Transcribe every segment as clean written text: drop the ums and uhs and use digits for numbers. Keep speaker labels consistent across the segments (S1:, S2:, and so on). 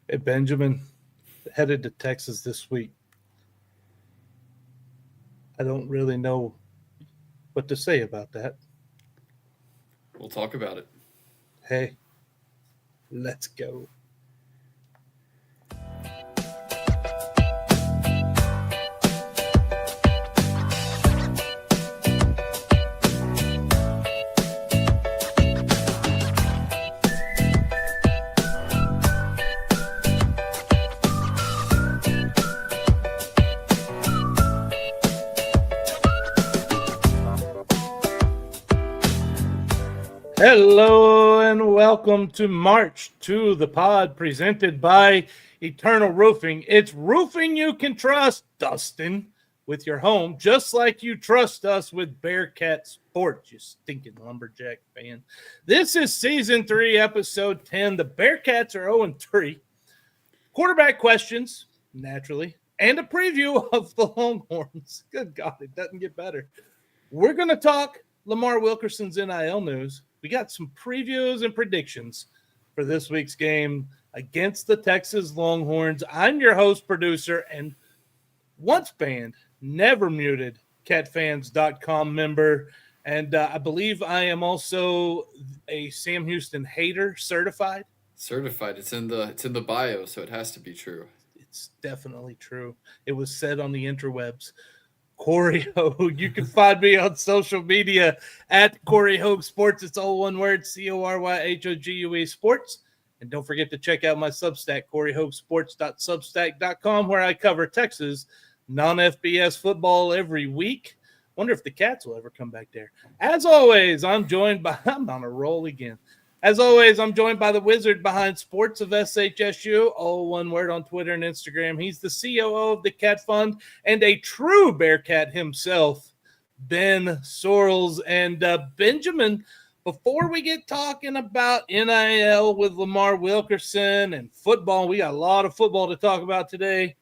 S1: Hey, Benjamin, headed to Texas this week. I don't really know what to say about that.
S2: We'll talk about it.
S1: Hey, let's go. Hello and welcome to March to the Pod, presented by Eternal Roofing. It's roofing you can trust, Dustin, with your home, just like you trust us with Bearcat Sports, you stinking lumberjack fan. This is Season 3, Episode 10. The Bearcats are 0-3. Quarterback questions, naturally, and a preview of the Longhorns. Good God, it doesn't get better. We're going to talk Lamar Wilkerson's NIL news. We got some previews and predictions for this week's game against the Texas Longhorns. I'm your host, producer, and once banned, never muted, catfans.com member. And I believe I am also a Sam Houston hater certified.
S2: Certified. It's in the bio, so it has to be true.
S1: It's definitely true. It was said on the interwebs. Cory Hogue. You can find me on social media at Cory Hogue Sports. It's all one word, CORYHOGUE Sports. And don't forget to check out my Substack, CoryHogueSports.substack.com, where I cover Texas non-FBS football every week. Wonder if the Cats will ever come back there. As always, I'm on a roll again. As always, I'm joined by the wizard behind Sports of SHSU, all one word on Twitter and Instagram. He's the COO of the Cat Fund and a true Bearcat himself, Ben Sorrells. And Benjamin, before we get talking about NIL with Lamar Wilkerson and football, we got a lot of football to talk about today.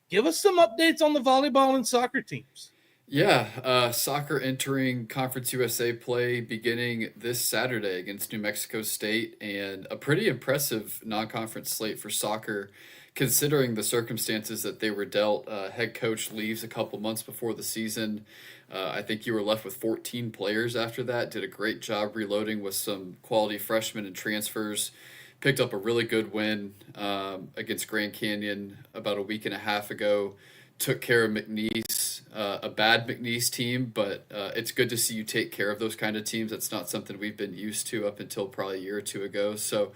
S1: Give us some updates on the volleyball and soccer teams.
S2: Yeah, soccer entering Conference USA play beginning this Saturday against New Mexico State, and a pretty impressive non-conference slate for soccer, considering the circumstances that they were dealt. Head coach leaves a couple months before the season. I think you were left with 14 players after that. Did a great job reloading with some quality freshmen and transfers. Picked up a really good win against Grand Canyon about a week and a half ago. Took care of McNeese, a bad McNeese team, but it's good to see you take care of those kind of teams. That's not something we've been used to up until probably a year or two ago. So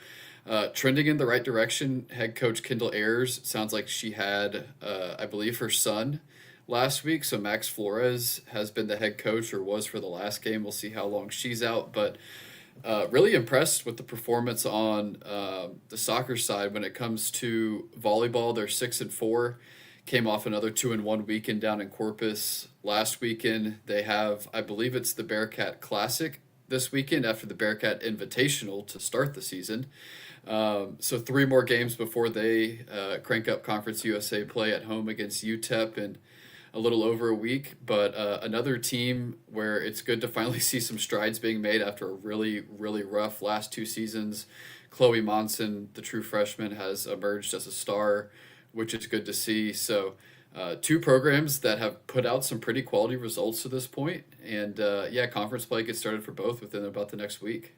S2: trending in the right direction. Head coach Kendall Ayers, sounds like she had, I believe, her son last week. So Max Flores has been the head coach, or was for the last game. We'll see how long she's out, but really impressed with the performance on the soccer side. When it comes to volleyball, they're 6-4. Came off another 2-1 weekend down in Corpus last weekend. They have, I believe it's the Bearcat Classic this weekend after the Bearcat Invitational to start the season. So 3 more games before they crank up Conference USA play at home against UTEP in a little over a week. But another team where it's good to finally see some strides being made after a really, really rough last 2 seasons. Chloe Monson, the true freshman, has emerged as a star, which is good to see. So 2 programs that have put out some pretty quality results to this point. And conference play gets started for both within about the next week.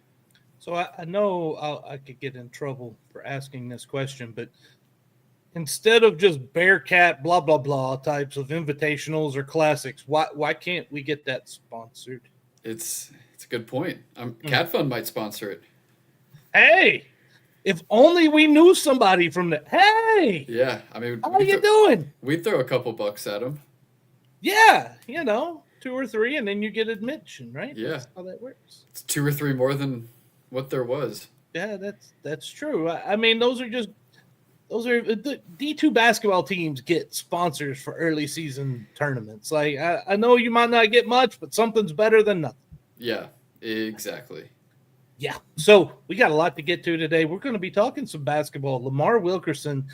S1: So I know I could get in trouble for asking this question, but instead of just Bearcat blah, blah, blah types of invitationals or classics, why can't we get that sponsored?
S2: It's a good point. Cat Fund might sponsor it.
S1: Hey! If only we knew somebody from the. Hey,
S2: yeah, I mean,
S1: how you doing?
S2: We'd throw a couple bucks at them.
S1: Yeah, 2 or 3, and then you get admission, right?
S2: Yeah,
S1: that's how that works.
S2: It's 2 or 3 more than what there was.
S1: Yeah, that's true. I mean, those are the D2 basketball teams get sponsors for early season tournaments. Like I know you might not get much, but something's better than nothing.
S2: Yeah, exactly.
S1: Yeah, so we got a lot to get to today. We're going to be talking some basketball. Lamar Wilkerson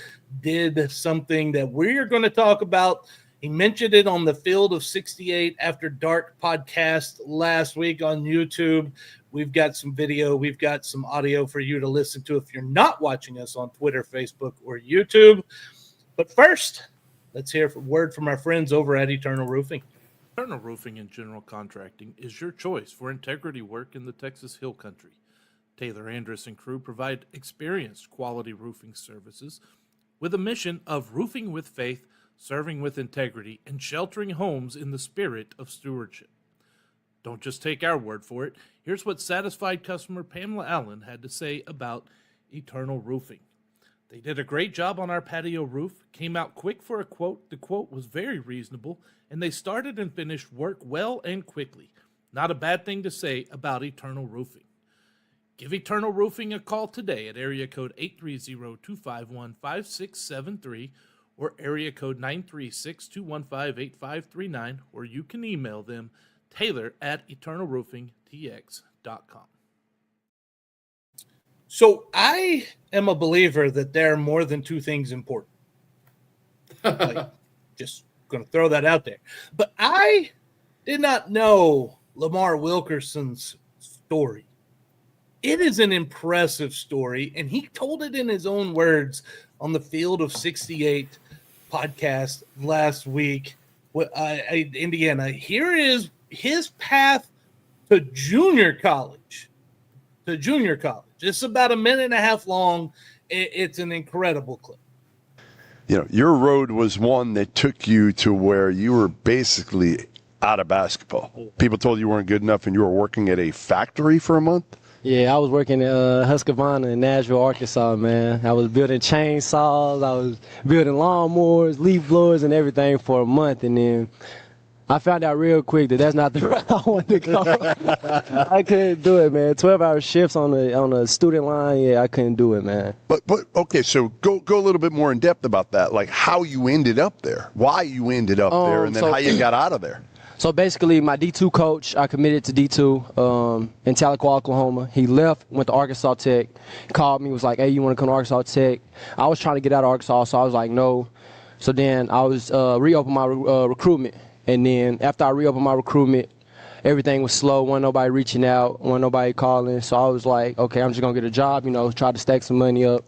S1: did something that we're going to talk about He mentioned it on the Field of 68 After Dark podcast last week on YouTube. We've got some video. We've got some audio for you to listen to if you're not watching us on Twitter, Facebook, or YouTube. But first, let's hear a word from our friends over at Eternal Roofing.
S3: Eternal Roofing and General Contracting is your choice for integrity work in the Texas Hill Country. Taylor Andrus and crew provide experienced quality roofing services with a mission of roofing with faith, serving with integrity, and sheltering homes in the spirit of stewardship. Don't just take our word for it. Here's what satisfied customer Pamela Allen had to say about Eternal Roofing. They did a great job on our patio roof, came out quick for a quote. The quote was very reasonable, and they started and finished work well and quickly. Not a bad thing to say about Eternal Roofing. Give Eternal Roofing a call today at area code 830-251-5673 or area code 936-215-8539, or you can email them taylor@eternalroofingtx.com.
S1: So I am a believer that there are more than two things important. Just going to throw that out there. But I did not know Lamar Wilkerson's story. It is an impressive story, and he told it in his own words on the Field of 68 podcast last week. Indiana. Here is his path to junior college. It's about a minute and a half long. It's an incredible clip.
S4: You know, your road was one that took you to where you were basically out of basketball. People told you weren't good enough, and you were working at a factory for a month.
S5: Yeah, I was working at Husqvarna in Nashville, Arkansas, man. I was building chainsaws, I was building lawnmowers, leaf blowers, and everything for a month. And then I found out real quick that that's not the route I wanted to go. I couldn't do it, man. 12-hour shifts on a student line, yeah, I couldn't do it, man.
S4: But okay, so go a little bit more in depth about that, like how you ended up there, why you ended up there, and then how you got out of there.
S5: So basically, my D2 coach, I committed to D2 in Tahlequah, Oklahoma. He left, went to Arkansas Tech, called me, was like, hey, you want to come to Arkansas Tech? I was trying to get out of Arkansas, so I was like, no. So then I was reopened my recruitment. And then after I reopened my recruitment, everything was slow. Wasn't nobody reaching out, wasn't nobody calling. So I was like, okay, I'm just going to get a job, try to stack some money up.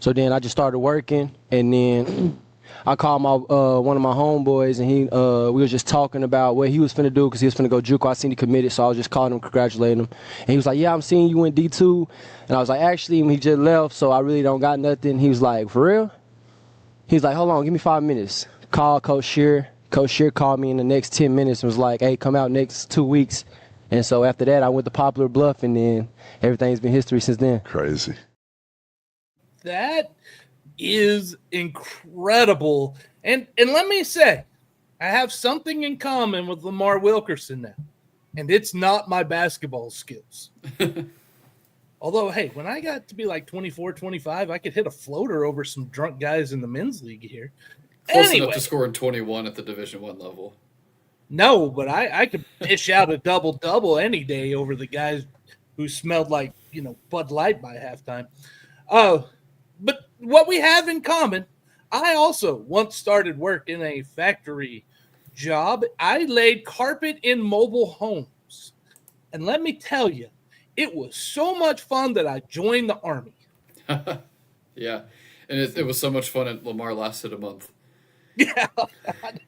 S5: So then I just started working, and then I called my one of my homeboys, and we was just talking about what he was finna do because he was finna go JUCO. I seen he committed, so I was just calling him, congratulating him. And he was like, yeah, I'm seeing you in D2. And I was like, actually, he just left, so I really don't got nothing. He was like, for real? He was like, hold on, give me 5 minutes. Call Coach Shear. Coach Shear called me in the next 10 minutes and was like, hey, come out next 2 weeks. And so after that, I went to Poplar Bluff, and then everything's been history since then.
S4: Crazy.
S1: That is incredible. And let me say, I have something in common with Lamar Wilkerson now, and it's not my basketball skills. Although, hey, when I got to be like 24, 25, I could hit a floater over some drunk guys in the men's league here.
S2: Close enough to scoring 21 at the Division I level.
S1: No, but I could dish out a double-double any day over the guys who smelled like, Bud Light by halftime. But what we have in common, I also once started work in a factory job. I laid carpet in mobile homes. And let me tell you, it was so much fun that I joined the Army.
S2: Yeah, and it was so much fun, and Lamar lasted a month.
S1: Yeah,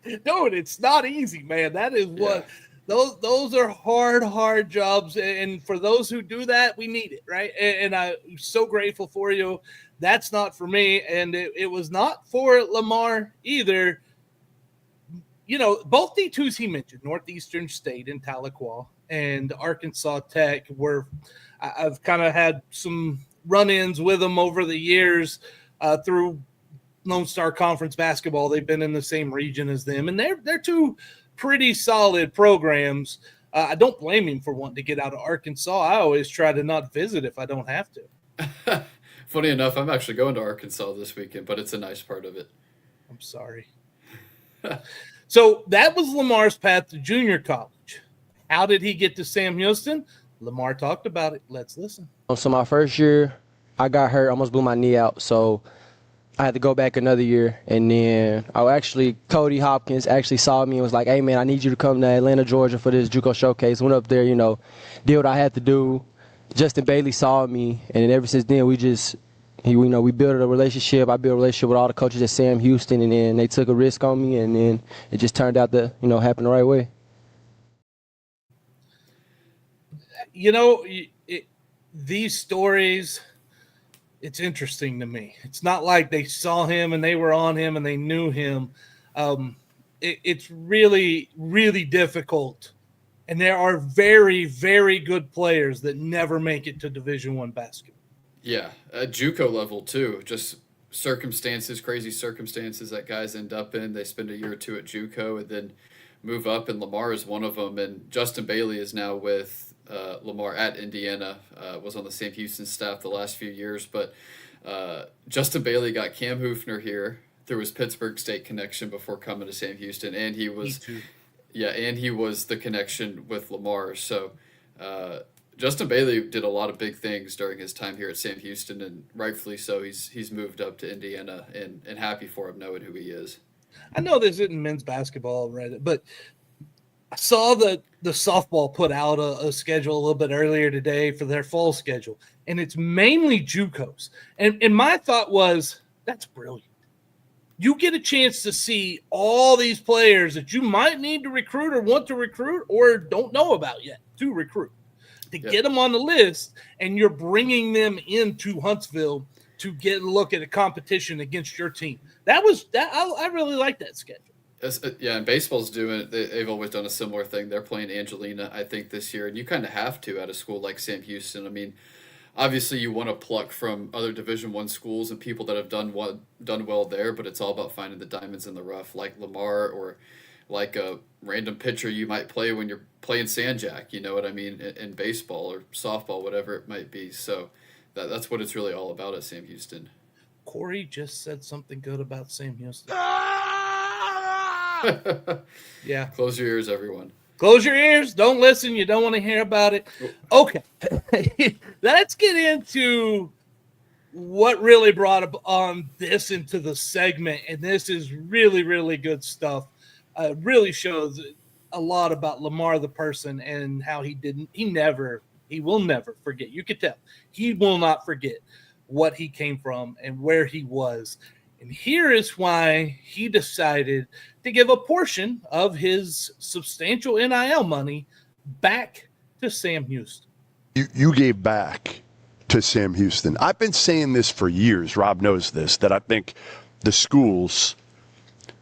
S1: dude, it's not easy, man. That is what those are hard jobs, and for those who do that, we need it, right? And I'm so grateful for you. That's not for me, and it was not for Lamar either. Both D2s he mentioned, Northeastern State in Tahlequah and Arkansas Tech, where I've kind of had some run-ins with them over the years through Lone Star Conference basketball. They've been in the same region as them, and they're two pretty solid programs. I don't blame him for wanting to get out of Arkansas. I always try to not visit if I don't have to.
S2: Funny enough, I'm actually going to Arkansas this weekend, but it's a nice part of it.
S1: I'm sorry. So that was Lamar's path to junior college. How did he get to Sam Houston? Lamar talked about it. Let's listen.
S5: So my first year, I got hurt, almost blew my knee out. So I had to go back another year, and then Cody Hopkins actually saw me and was like, "Hey man, I need you to come to Atlanta, Georgia for this JUCO showcase." Went up there, did what I had to do. Justin Bailey saw me, and then ever since then we built a relationship. I built a relationship with all the coaches at Sam Houston, and then they took a risk on me, and then it just turned out to happen the right way.
S1: These stories, it's interesting to me. It's not like they saw him and they were on him and they knew him. It's really, really difficult. And there are very, very good players that never make it to Division I basketball.
S2: Yeah, at JUCO level too. Just crazy circumstances that guys end up in. They spend a year or two at JUCO and then move up, and Lamar is one of them. And Justin Bailey is now with Lamar at Indiana, was on the Sam Houston staff the last few years. But Justin Bailey got Cam Hoofner here through his Pittsburgh State connection before coming to Sam Houston, and he was the connection with Lamar. So Justin Bailey did a lot of big things during his time here at Sam Houston, and rightfully so. He's moved up to Indiana, and happy for him knowing who he is.
S1: I know this isn't men's basketball, Reddit, but I saw the softball put out a schedule a little bit earlier today for their fall schedule, and it's mainly JUCOs. And my thought was, that's brilliant. You get a chance to see all these players that you might need to recruit or want to recruit or don't know about yet to recruit, to get them on the list, and you're bringing them into Huntsville to get a look at a competition against your team. I really like that schedule.
S2: And baseball's doing it. They've always done a similar thing. They're playing Angelina, I think, this year, and you kind of have to at a school like Sam Houston. I mean, obviously you want to pluck from other Division I schools and people that have done well there, but it's all about finding the diamonds in the rough, like Lamar, or like a random pitcher you might play when you're playing Sandjack. You know what I mean? In baseball or softball, whatever it might be. So that's what it's really all about at Sam Houston.
S1: Cory just said something good about Sam Houston. Yeah.
S2: Close your ears, everyone.
S1: Close your ears. Don't listen. You don't want to hear about it. Okay. Let's get into what really brought on this into the segment. And this is really, really good stuff. Really shows a lot about Lamar, the person, and how he will never forget. You could tell he will not forget what he came from and where he was. And here is why he decided to give a portion of his substantial NIL money back to Sam Houston.
S4: You gave back to Sam Houston. I've been saying this for years. Rob knows this, that I think the schools,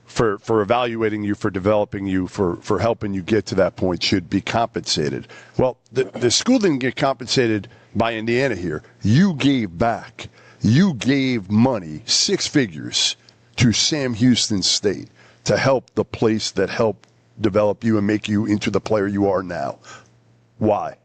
S4: for evaluating you, for developing you, for helping you get to that point, should be compensated. Well, the school didn't get compensated by Indiana here. You gave back. You gave money, 6 figures, to Sam Houston State to help the place that helped develop you and make you into the player you are now. Why?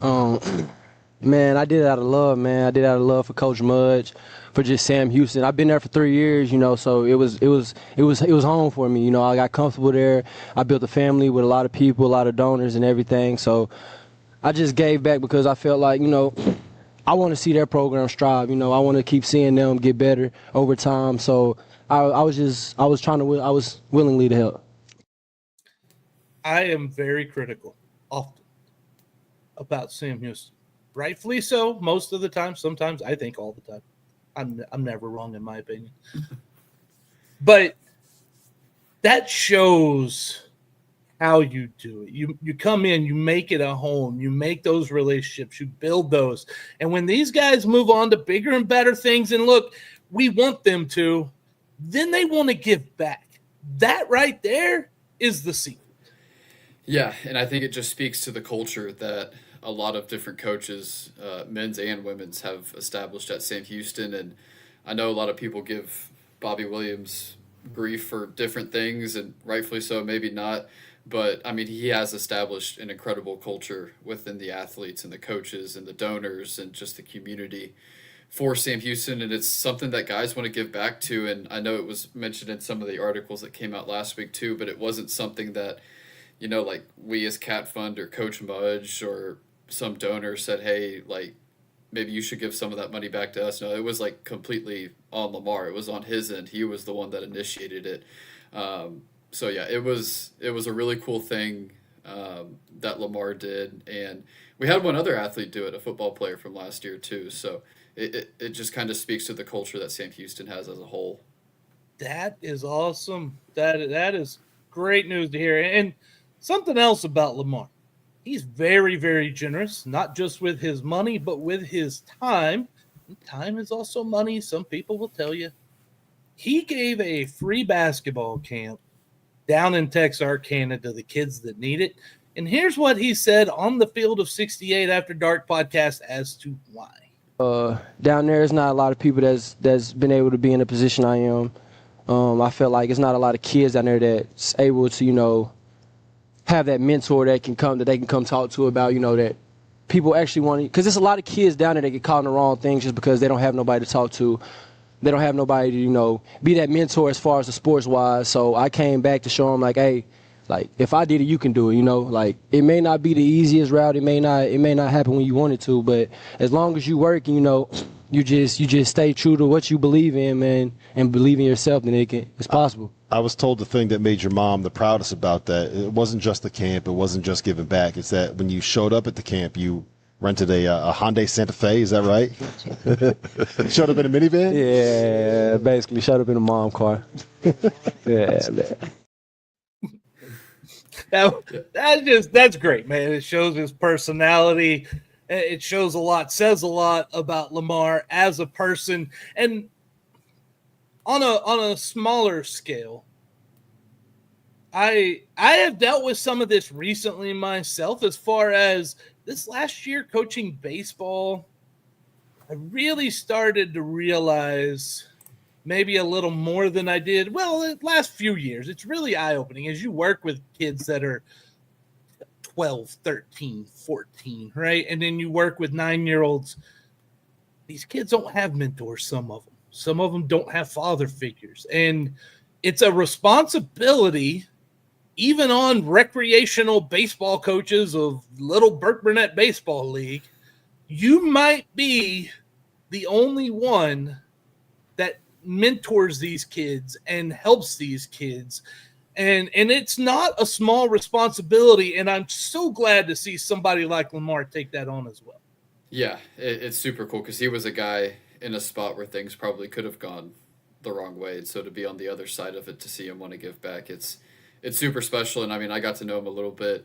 S5: Man, I did it out of love, man. I did it out of love for Coach Mudge, for just Sam Houston. I've been there for 3 years, so it was home for me. I got comfortable there. I built a family with a lot of people, a lot of donors and everything. So I just gave back because I felt like, I want to see their program strive. I want to keep seeing them get better over time. So I was willingly to help.
S1: I am very critical often about Sam Houston. Rightfully so, most of the time. Sometimes I think all the time. I'm never wrong in my opinion. But that shows how you do it. You come in, you make it a home, you make those relationships, you build those. And when these guys move on to bigger and better things, and look, we want them to, then they want to give back. That right there is the secret.
S2: Yeah, and I think it just speaks to the culture that a lot of different coaches, men's and women's, have established at Sam Houston. And I know a lot of people give Bobby Williams grief for different things, and rightfully so, maybe not. But, I mean, he has established an incredible culture within the athletes and the coaches and the donors and just the community for Sam Houston. And it's something that guys want to give back to. And I know it was mentioned in some of the articles that came out last week too, but it wasn't something that, like we as Cat Fund or Coach Mudge or some donor said, hey, like, maybe you should give some of that money back to us. No, it was like completely on Lamar. It was on his end. He was the one that initiated it. So yeah, it was a really cool thing that Lamar did, and we had one other athlete do it, a football player from last year too. So it just kind of speaks to the culture that Sam Houston has as a whole.
S1: That is awesome. That is great news to hear. And something else about Lamar. He's very, very generous, not just with his money, but with his time. Time is also money, some people will tell you. He gave a free basketball camp down in Texarkana to the kids that need it. And here's what he said on the Field of 68 After Dark podcast as to why.
S5: Down there is not a lot of people that's been able to be in the position I am. I feel like it's not a lot of kids down there that's able to, have that mentor that they can come talk to about, that people actually want to, because there's a lot of kids down there that get caught in the wrong things just because they don't have nobody to talk to. They don't have nobody to, be that mentor as far as the sports wise. So I came back to show them like, hey, like if I did it, you can do it, like it may not be the easiest route. It may not happen when you want it to, but as long as you work and, you just stay true to what you believe in, man, and believe in yourself, then it's possible.
S6: I was told the thing that made your mom the proudest about that, it wasn't just the camp, it wasn't just giving back. It's that when you showed up at the camp, you rented a Hyundai Santa Fe, is that right? Showed up in a minivan?
S5: Yeah, basically showed up in a mom car. Yeah, man.
S1: That's great, man. It shows his personality. It shows a lot, says a lot about Lamar as a person. And on a smaller scale, I have dealt with some of this recently myself. As far as this last year coaching baseball, I really started to realize maybe a little more than I did. Well, the last few years, it's really eye-opening as you work with kids that are 12, 13, 14, right? And then you work with 9-year-olds. These kids don't have mentors, some of them. Some of them don't have father figures. And it's a responsibility, even on recreational baseball coaches of Little Burke Burnett Baseball League. You might be the only one that mentors these kids and helps these kids. And it's not a small responsibility, and I'm so glad to see somebody like Lamar take that on as well.
S2: Yeah, it's super cool because he was a guy in a spot where things probably could have gone the wrong way. And so to be on the other side of it, to see him want to give back, it's super special. And I mean, I got to know him a little bit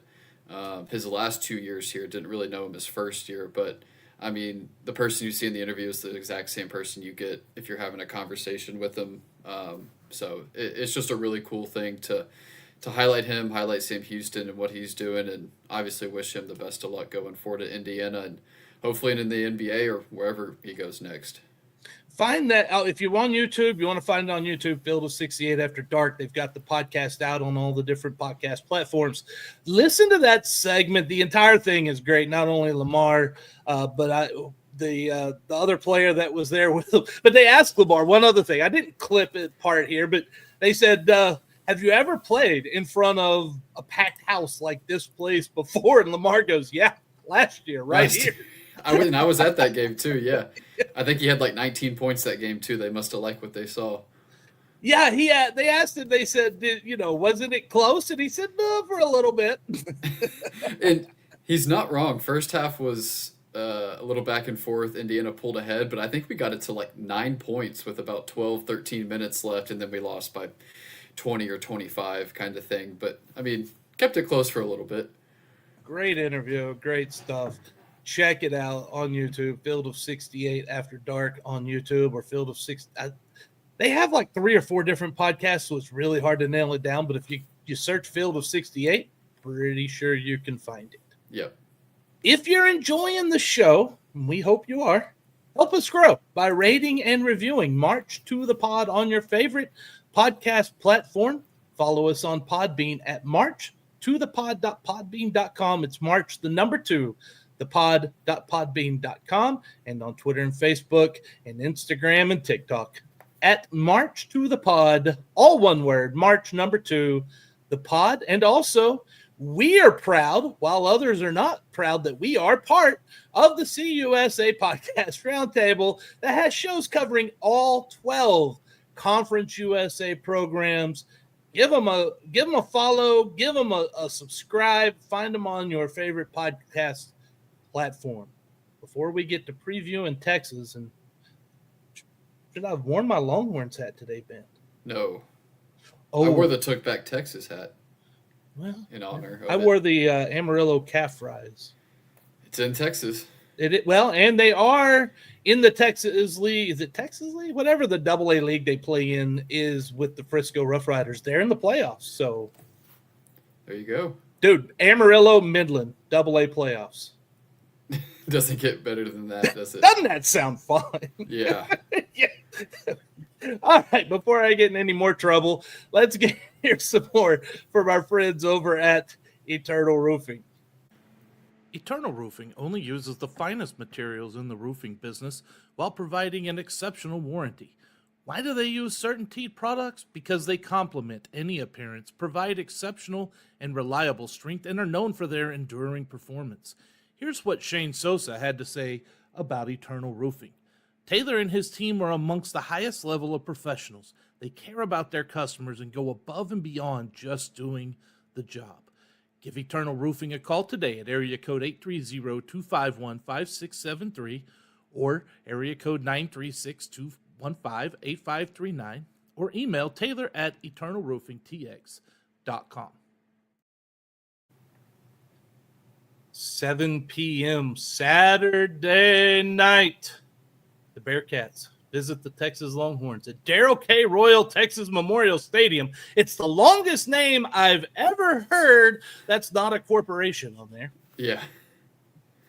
S2: his last 2 years here. Didn't really know him his first year, but I mean, the person you see in the interview is the exact same person you get if you're having a conversation with him. So it's just a really cool thing to highlight him, highlight Sam Houston and what he's doing, and obviously wish him the best of luck going forward at Indiana and hopefully in the NBA or wherever he goes next.
S1: Find that out. If you're on YouTube, you want to find it on YouTube, Field of 68 After Dark. They've got the podcast out on all the different podcast platforms. Listen to that segment. The entire thing is great. Not only Lamar, but the other player that was there with him. But they asked Lamar one other thing. I didn't clip it part here, but they said, have you ever played in front of a packed house like this place before? And Lamar goes, yeah, last year, here.
S2: I was at that game too, yeah. I think he had like 19 points that game too. They must have liked what they saw.
S1: Yeah, they asked him, they said, wasn't it close? And he said, no, for a little bit.
S2: And he's not wrong. First half was a little back and forth. Indiana pulled ahead, but I think we got it to like 9 points with about 12, 13 minutes left, and then we lost by 20 or 25 kind of thing. But, I mean, kept it close for a little bit.
S1: Great interview. Great stuff. Check it out on YouTube, Field of 68 After Dark on YouTube, or Field of 6. They have like 3 or 4 different podcasts, so it's really hard to nail it down. But if you search Field of 68, pretty sure you can find it.
S2: Yep.
S1: If you're enjoying the show, and we hope you are, help us grow by rating and reviewing March to the Pod on your favorite podcast platform. Follow us on Podbean at marchtothepod.podbean.com. It's March, the number 2, thepod.podbean.com, and on Twitter and Facebook and Instagram and TikTok at March to the Pod, all one word, March number 2, the pod. And also, We are proud, while others are not proud, that we are part of the CUSA Podcast Roundtable that has shows covering all 12 Conference USA programs. Give them a follow, give them a subscribe, find them on your favorite podcast platform. Before we get to previewing Texas, and should I have worn my Longhorns hat today, Ben?
S2: No.
S1: Oh,
S2: I wore the Took Back Texas hat
S1: well,
S2: in honor of
S1: I
S2: it.
S1: wore the Amarillo calf fries.
S2: It's in Texas.
S1: Well, and they are in the Texas League. Is it Texas League? Whatever the AA league they play in is with the Frisco Rough Riders. They're in the playoffs. So,
S2: There you go.
S1: dude, Amarillo Midland AA playoffs.
S2: Doesn't get better than that, does it?
S1: Doesn't that sound fun?
S2: Yeah.
S1: Yeah. All right. Before I get in any more trouble, let's get here some more from our friends over at Eternal Roofing.
S3: Eternal Roofing only uses the finest materials in the roofing business while providing an exceptional warranty. Why do they use CertainTeed products? Because they complement any appearance, provide exceptional and reliable strength, and are known for their enduring performance. Here's what Shane Sosa had to say about Eternal Roofing. Taylor and his team are amongst the highest level of professionals. They care about their customers and go above and beyond just doing the job. Give Eternal Roofing a call today at area code 830-251-5673 or area code 936-215-8539 or email Taylor at eternalroofingtx.com.
S1: 7 p.m. Saturday night. The Bearkats visit the Texas Longhorns at Darrell K. Royal Texas Memorial Stadium. It's the longest name I've ever heard that's not a corporation on there.
S2: Yeah.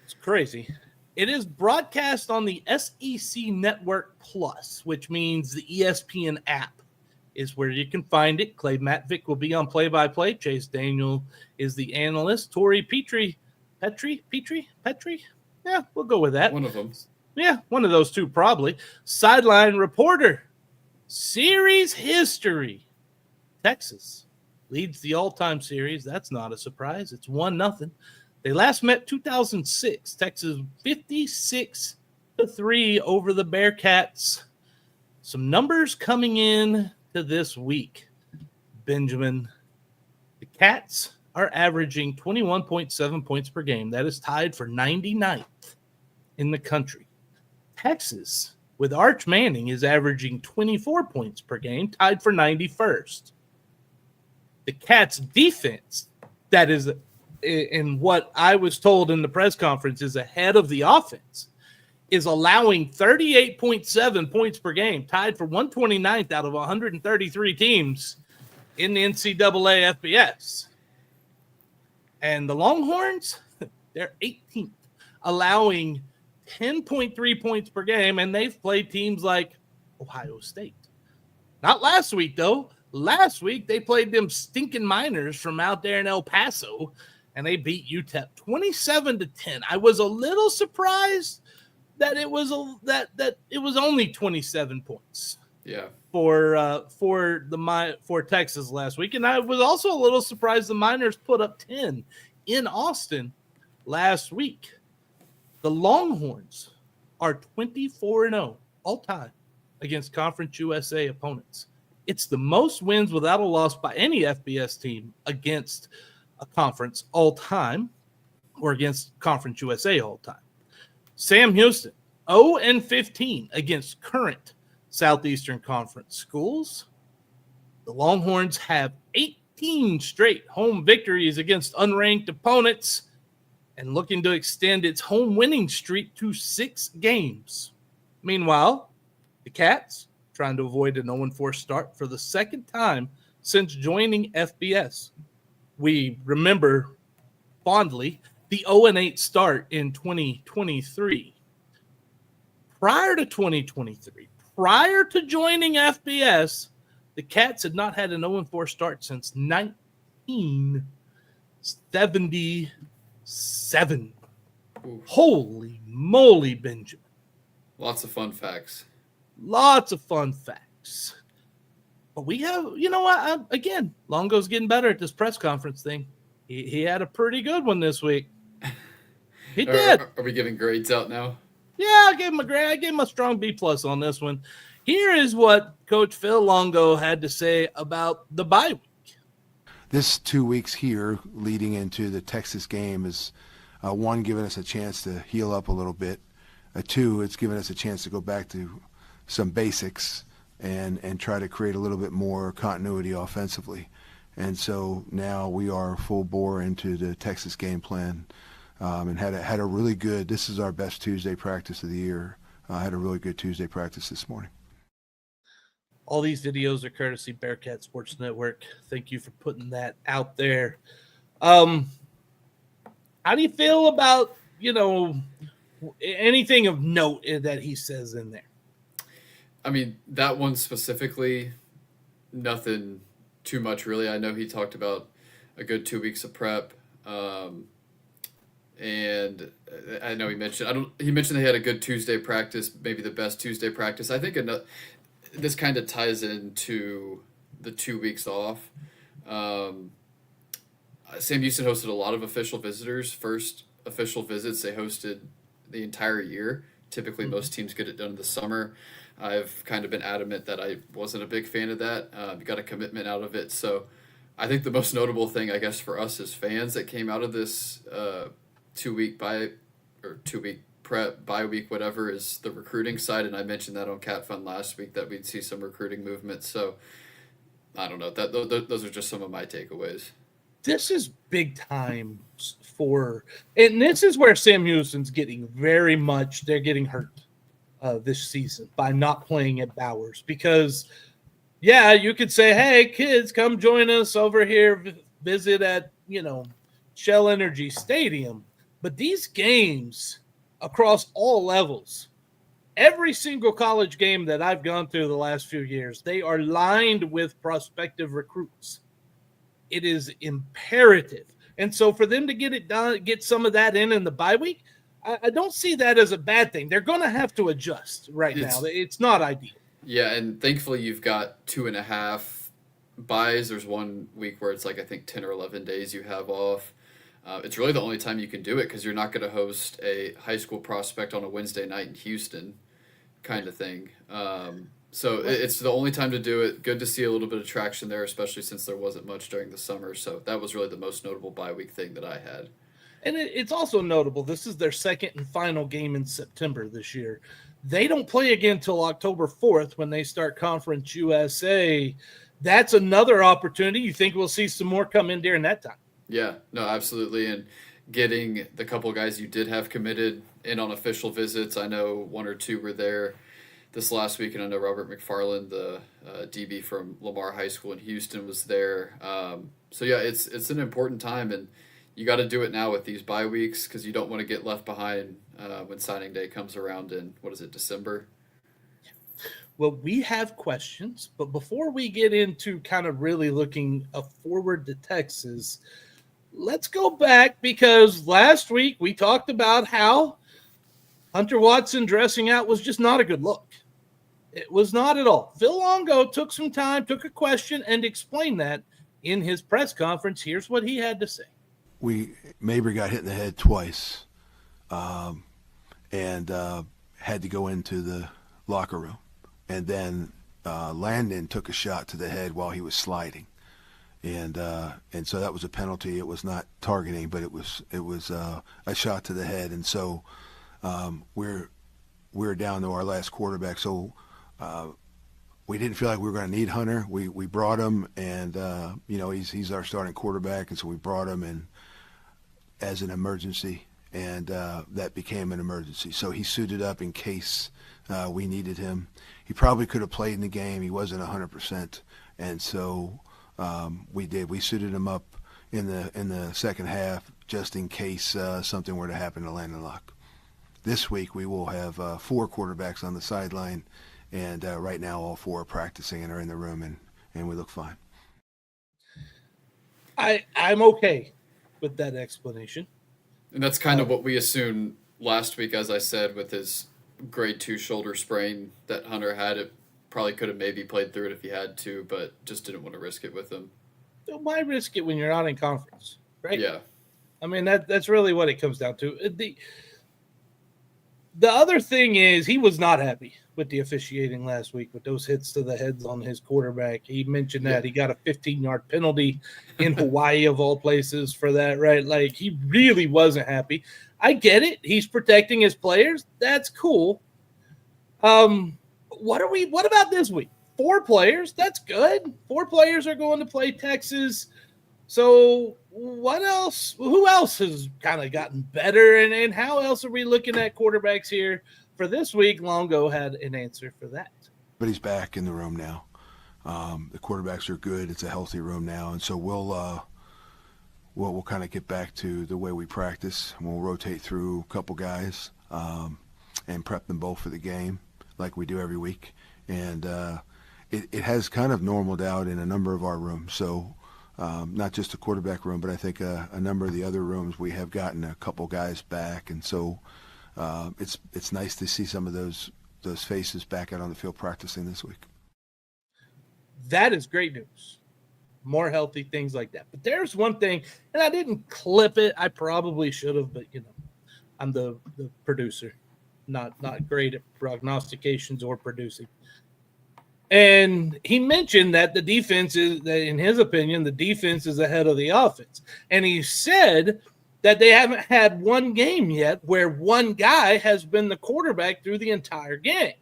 S1: It's crazy. It is broadcast on the SEC Network Plus, which means the ESPN app is where you can find it. Clay Matvick will be on play-by-play. Chase Daniel is the analyst. Tori Petrie? Yeah, we'll go with that.
S2: One of them.
S1: Yeah, one of those two probably. Sideline reporter. Series history. Texas leads the all-time series. That's not a surprise. It's 1-0. They last met 2006. Texas 56-3 over the Bearkats. Some numbers coming in to this week. Benjamin, the Cats are averaging 21.7 points per game. That is tied for 99th in the country. Texas, with Arch Manning, is averaging 24 points per game, tied for 91st. The Cats' defense, that is, in what I was told in the press conference, is ahead of the offense, is allowing 38.7 points per game, tied for 129th out of 133 teams in the NCAA FBS. And the Longhorns, they're 18th, allowing 10.3 points per game, and they've played teams like Ohio State. Not last week, though. Last week, they played them stinking Miners from out there in El Paso, and they beat UTEP 27-10. I was a little surprised that it was only 27 points.
S2: Yeah.
S1: For Texas last week, and I was also a little surprised the Miners put up 10 in Austin last week. The Longhorns are 24-0 all time against Conference USA opponents. It's the most wins without a loss by any FBS team against a conference all time or against Conference USA all time. Sam Houston, 0-15 against current Southeastern Conference schools. The Longhorns have 18 straight home victories against unranked opponents and looking to extend its home winning streak to 6 games. Meanwhile, the Cats trying to avoid an 0-4 start for the second time since joining FBS. We remember fondly the 0-8 start in 2023. Prior to 2023, prior to joining FBS, the Cats had not had an 0-4 start since 1977.
S2: Ooh.
S1: Holy moly, Benjamin.
S2: Lots of fun facts.
S1: Lots of fun facts. But we have, you know what? Again, Longo's getting better at this press conference thing. He had a pretty good one this week. He did.
S2: Are we giving grades out now?
S1: Yeah, I gave him a grade. I gave him a strong B+ on this one. Here is what Coach Phil Longo had to say about the bye week.
S7: This 2 weeks here leading into the Texas game is, one, giving us a chance to heal up a little bit. Two, it's given us a chance to go back to some basics and try to create a little bit more continuity offensively. And so now we are full bore into the Texas game plan, and had a really good, this is our best Tuesday practice of the year. Had a really good Tuesday practice this morning.
S1: All these videos are courtesy Bearcat Sports Network. Thank you for putting that out there. How do you feel about, anything of note that he says in there?
S2: I mean, that one specifically, nothing too much really. I know he talked about a good 2 weeks of prep. And I know he mentioned they had a good Tuesday practice, maybe the best Tuesday practice. I think this kind of ties into the 2 weeks off. Sam Houston hosted a lot of official visitors. First official visits they hosted the entire year. Typically, most teams get it done in the summer. I've kind of been adamant that I wasn't a big fan of that. Got a commitment out of it. So I think the most notable thing, I guess, for us as fans that came out of this 2 week prep, bye week, whatever, is the recruiting side. And I mentioned that on Cat Fun last week that we'd see some recruiting movement. So I don't know. Those are just some of my takeaways.
S1: This is big time and this is where Sam Houston's getting they're getting hurt this season by not playing at Bowers, because you could say, hey kids, come join us over here, visit at, Shell Energy Stadium. But these games across all levels, every single college game that I've gone through the last few years, they are lined with prospective recruits. It is imperative. And so for them to get it done, get some of that in the bye week, I don't see that as a bad thing. They're going to have to adjust now. It's not ideal.
S2: Yeah, and thankfully you've got 2.5 buys. There's 1 week where it's like, I think 10 or 11 days you have off. It's really the only time you can do it because you're not going to host a high school prospect on a Wednesday night in Houston kind of thing. So it's the only time to do it. Good to see a little bit of traction there, especially since there wasn't much during the summer. So that was really the most notable bye week thing that I had.
S1: And it's also notable, this is their second and final game in September this year. They don't play again until October 4th when they start Conference USA. That's another opportunity. You think we'll see some more come in during that time?
S2: Yeah, no, absolutely. And getting the couple of guys you did have committed in on official visits, I know 1 or 2 were there this last week, and I know Robert McFarland, the DB from Lamar High School in Houston, was there. So yeah, it's an important time, and you got to do it now with these bye weeks because you don't want to get left behind when signing day comes around in, December?
S1: Well, we have questions, but before we get into kind of really looking forward to Texas, let's go back, because last week we talked about how Hunter Watson dressing out was just not a good look. It was not at all. Phil Longo took some time, took a question, and explained that in his press conference. Here's what he had to say.
S7: Mabry got hit in the head twice, and had to go into the locker room. And then Landon took a shot to the head while he was sliding, and so that was a penalty. It was not targeting, but it was a shot to the head. And so we're down to our last quarterback. So we didn't feel like we were going to need Hunter. We brought him, and he's our starting quarterback, and so we brought him in as an emergency, and that became an emergency. So he suited up in case we needed him. He probably could have played in the game. He wasn't 100%, and so we did. We suited him up in the second half just in case something were to happen to Landon Locke. This week we will have 4 quarterbacks on the sideline, and right now all 4 are practicing and are in the room, and we look fine.
S1: I'm okay with that explanation.
S2: And that's kind of what we assumed last week, as I said, with his grade 2 shoulder sprain that Hunter had. It probably could have maybe played through it if he had to, but just didn't want to risk it with him.
S1: Why risk it when you're not in conference? right?
S2: Yeah.
S1: I mean, that's really what it comes down to. The other thing is he was not happy with the officiating last week with those hits to the heads on his quarterback. He mentioned that he got a 15-yard penalty in Hawaii of all places for that, right? Like, he really wasn't happy. I get it. He's protecting his players. That's cool. What about this week? 4 players. That's good. 4 players are going to play Texas. So what else? Who else has kind of gotten better? And how else are we looking at quarterbacks here for this week? Longo had an answer for that.
S7: But he's back in the room now. The quarterbacks are good. It's a healthy room now. And so we'll kind of get back to the way we practice. We'll rotate through a couple guys and prep them both for the game like we do every week. And it has kind of normaled out in a number of our rooms. So not just the quarterback room, but I think a number of the other rooms we have gotten a couple guys back. And so it's nice to see some of those faces back out on the field practicing this week.
S1: That is great news. More healthy, things like that. But there's one thing, and I didn't clip it. I probably should have, but I'm the producer, not great at prognostications or producing. And he mentioned that the defense is, that in his opinion, the defense is ahead of the offense. And he said that they haven't had one game yet where one guy has been the quarterback through the entire game.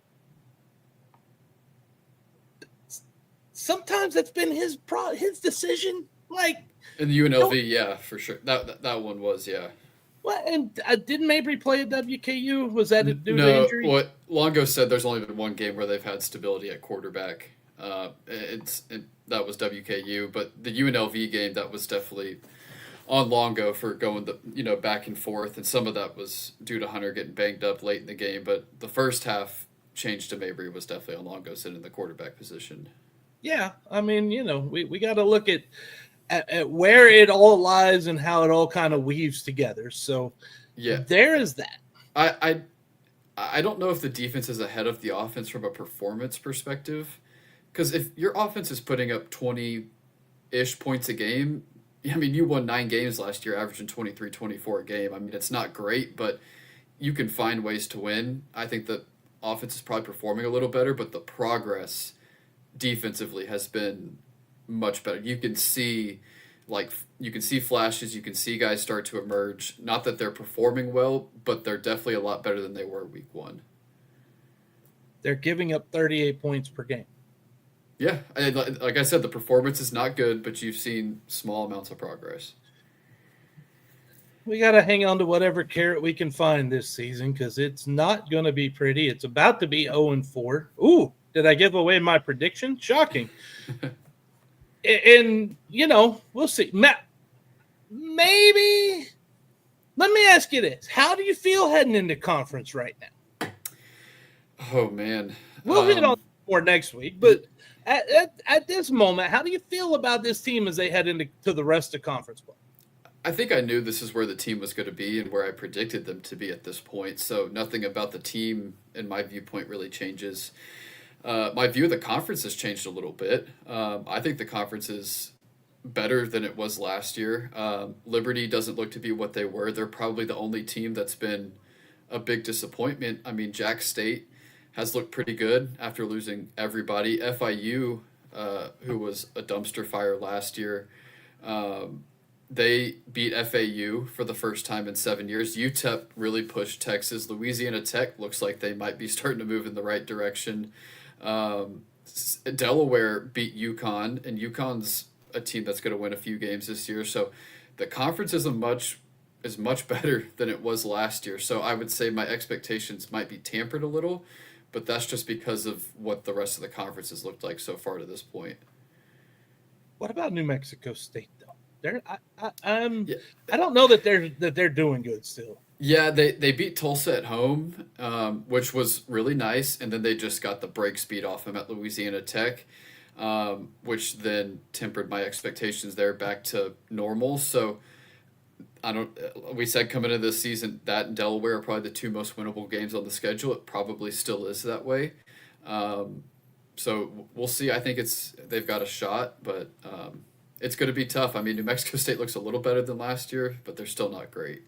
S1: Sometimes that's been his decision. Like
S2: In the UNLV, yeah, for sure. That one was, yeah.
S1: What? And didn't Mabry play at WKU? Was that due to
S2: No,
S1: injury?
S2: what Longo said, there's only been one game where they've had stability at quarterback. That was WKU, but the UNLV game, that was definitely on Longo for going back and forth, and some of that was due to Hunter getting banged up late in the game. But the first half change to Mabry was definitely on Longo sitting in the quarterback position.
S1: Yeah, I mean, we got to look at where it all lies and how it all kind of weaves together. So
S2: yeah,
S1: there is that.
S2: I don't know if the defense is ahead of the offense from a performance perspective, because if your offense is putting up 20-ish points a game, I mean, you won 9 games last year, averaging 23, 24 a game. I mean, it's not great, but you can find ways to win. I think the offense is probably performing a little better, but the progress defensively has been much better. You can see flashes, you can see guys start to emerge. Not that they're performing well, but they're definitely a lot better than they were week 1.
S1: They're giving up 38 points per game.
S2: Yeah, and like I said, the performance is not good, but you've seen small amounts of progress.
S1: We got to hang on to whatever carrot we can find this season because it's not going to be pretty. It's about to be 0-4. Ooh, did I give away my prediction? Shocking. And, we'll see. Matt, maybe let me ask you this. How do you feel heading into conference right now?
S2: Oh, man.
S1: We'll hit on more next week, but at this moment, how do you feel about this team as they head into the rest of conference play?
S2: I think I knew this is where the team was going to be and where I predicted them to be at this point, so nothing about the team, in my viewpoint, really changes. My view of the conference has changed a little bit. I think the conference is better than it was last year. Liberty doesn't look to be what they were. They're probably the only team that's been a big disappointment. I mean, Jack State has looked pretty good after losing everybody. FIU, who was a dumpster fire last year, they beat FAU for the first time in 7 years. UTEP really pushed Texas. Louisiana Tech looks like they might be starting to move in the right direction. Delaware beat UConn, and UConn's a team that's going to win a few games this year. So the conference is much better than it was last year. So I would say my expectations might be tampered a little, but that's just because of what the rest of the conference has looked like so far to this point.
S1: What about New Mexico State though? I don't know that they're doing good still.
S2: Yeah, they beat Tulsa at home, which was really nice, and then they just got the brakes beat off them at Louisiana Tech, which then tempered my expectations there back to normal. So we said coming into this season that and Delaware are probably the 2 most winnable games on the schedule. It probably still is that way. So we'll see. I think they've got a shot, but It's going to be tough. I mean, New Mexico State looks a little better than last year, but they're still not great.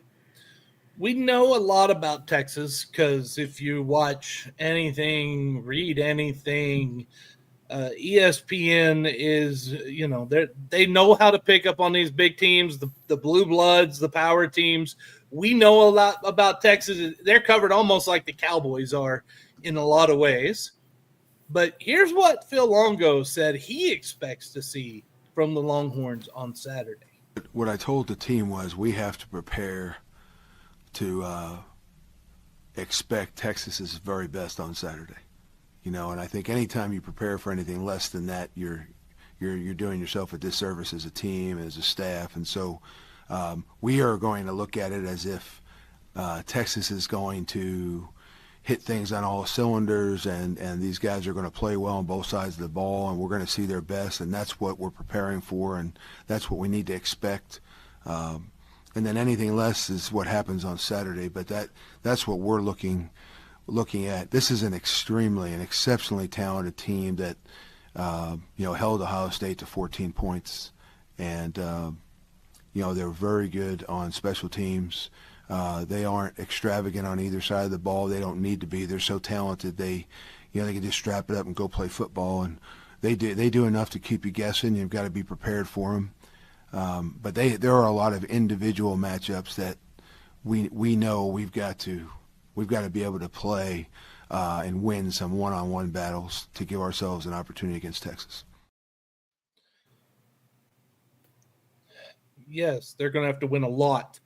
S1: We know a lot about Texas because if you watch anything, read anything, ESPN is, they know how to pick up on these big teams, the blue bloods, the power teams. We know a lot about Texas. They're covered almost like the Cowboys are in a lot of ways. But here's what Phil Longo said he expects to see from the Longhorns on Saturday.
S7: What I told the team was we have to prepare to expect Texas's very best on Saturday. And I think anytime you prepare for anything less than that, you're doing yourself a disservice as a team, as a staff. And so we are going to look at it as if Texas is going to hit things on all cylinders, and these guys are going to play well on both sides of the ball, and we're going to see their best, and that's what we're preparing for, and that's what we need to expect. And then anything less is what happens on Saturday, but that's what we're looking at. This is an exceptionally talented team that held Ohio State to 14 points, and they're very good on special teams. They aren't extravagant on either side of the ball. They don't need to be. They're so talented. They can just strap it up and go play football, and they do enough to keep you guessing. You've got to be prepared for them. But there are a lot of individual matchups that we know we've got to be able to play and win some one-on-one battles to give ourselves an opportunity against Texas.
S1: Yes, they're going to have to win a lot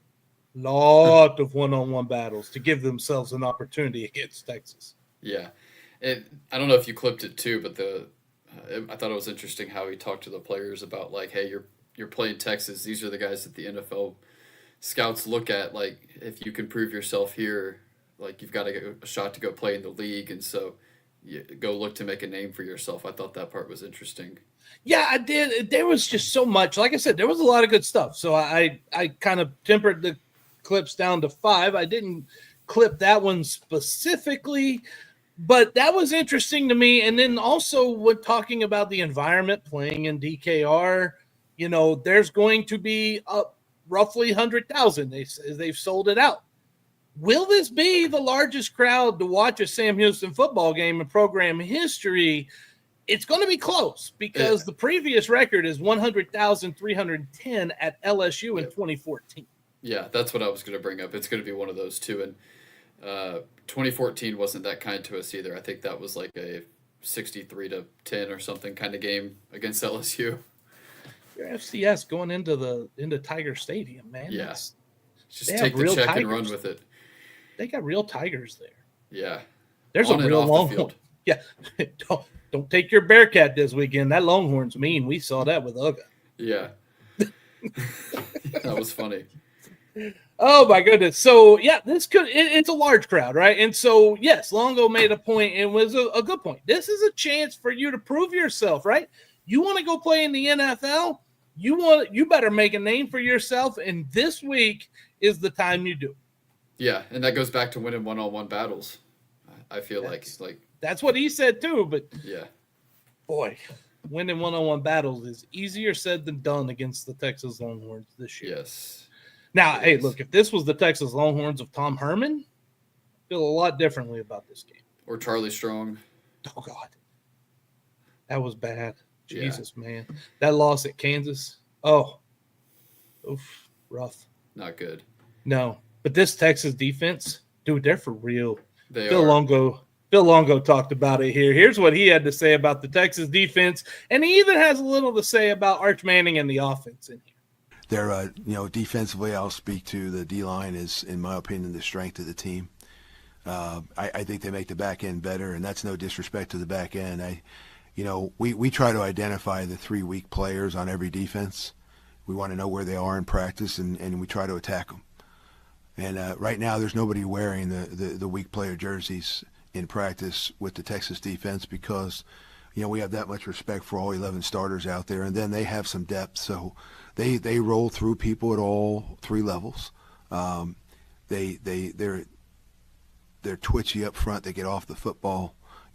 S1: of one-on-one battles to give themselves an opportunity against Texas.
S2: Yeah. I don't know if you clipped it too, but I thought it was interesting how he talked to the players about, like, hey, you're playing Texas. These are the guys that the NFL scouts look at. Like, if you can prove yourself here, like, you've got a shot to go play in the league. And so you go look to make a name for yourself. I thought that part was interesting.
S1: Yeah, I did. There was just so much. Like I said, there was a lot of good stuff. So I kind of tempered the clips down to 5. I didn't clip that one specifically, but that was interesting to me. And then also when talking about the environment, playing in DKR, there's going to be roughly 100,000. They've sold it out. Will this be the largest crowd to watch a Sam Houston football game in program history? It's going to be close because the previous record is 100,310 at LSU in 2014.
S2: Yeah, that's what I was going to bring up. It's going to be one of those two. And 2014 wasn't that kind to us either. I think that was like a 63-10 or something kind of game against LSU.
S1: Your FCS going into Tiger Stadium, man.
S2: Yeah. Just take the check and run with it.
S1: They got real Tigers there.
S2: Yeah.
S1: There's a real Longhorn. Yeah. Don't take your Bearcat this weekend. That Longhorn's mean. We saw that with Hogue.
S2: Yeah. That was funny.
S1: Oh my goodness. So yeah, it's a large crowd, right? And so yes, Longo made a point and was a good point. This is a chance for you to prove yourself, right? You want to go play in the NFL? You better make a name for yourself, and this week is the time you do.
S2: Yeah, and that goes back to winning one-on-one battles. I feel like
S1: that's what he said too, but
S2: yeah.
S1: Boy, winning one-on-one battles is easier said than done against the Texas Longhorns this year.
S2: Yes.
S1: Now, hey, look, if this was the Texas Longhorns of Tom Herman, I feel a lot differently about this game.
S2: Or Charlie Strong.
S1: Oh, God. That was bad. Jesus, man. That loss at Kansas. Oh. Oof. Rough.
S2: Not good.
S1: No. But this Texas defense, dude, they're for real.
S2: Phil
S1: Longo talked about it here. Here's what he had to say about the Texas defense, and he even has a little to say about Arch Manning and the offense in here.
S7: They're, defensively, I'll speak to the D-line is, in my opinion, the strength of the team. I think they make the back end better, and that's no disrespect to the back end. We try to identify the 3 weak players on every defense. We want to know where they are in practice, and we try to attack them. And right now, there's nobody wearing the weak player jerseys in practice with the Texas defense because, we have that much respect for all 11 starters out there, and then they have some depth. So they roll through people at all 3 levels. They're twitchy up front. They get off the football.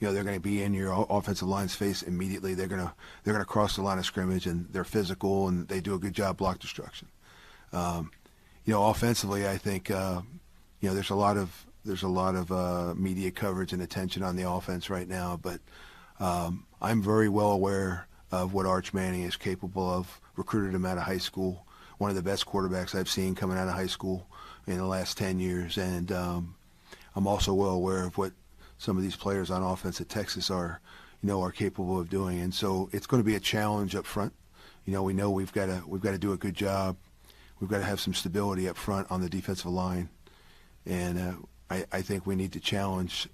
S7: they're going to be in your offensive line's face immediately. They're going to cross the line of scrimmage, and they're physical, and they do a good job block destruction. Offensively, I think there's a lot of media coverage and attention on the offense right now, but I'm very well aware of what Arch Manning is capable of. Recruited him out of high school, one of the best quarterbacks I've seen coming out of high school in the last 10 years, and I'm also well aware of what some of these players on offense at Texas are capable of doing, and so it's going to be a challenge up front. We know we've got to do a good job. We've got to have some stability up front on the defensive line, and I think we need to challenge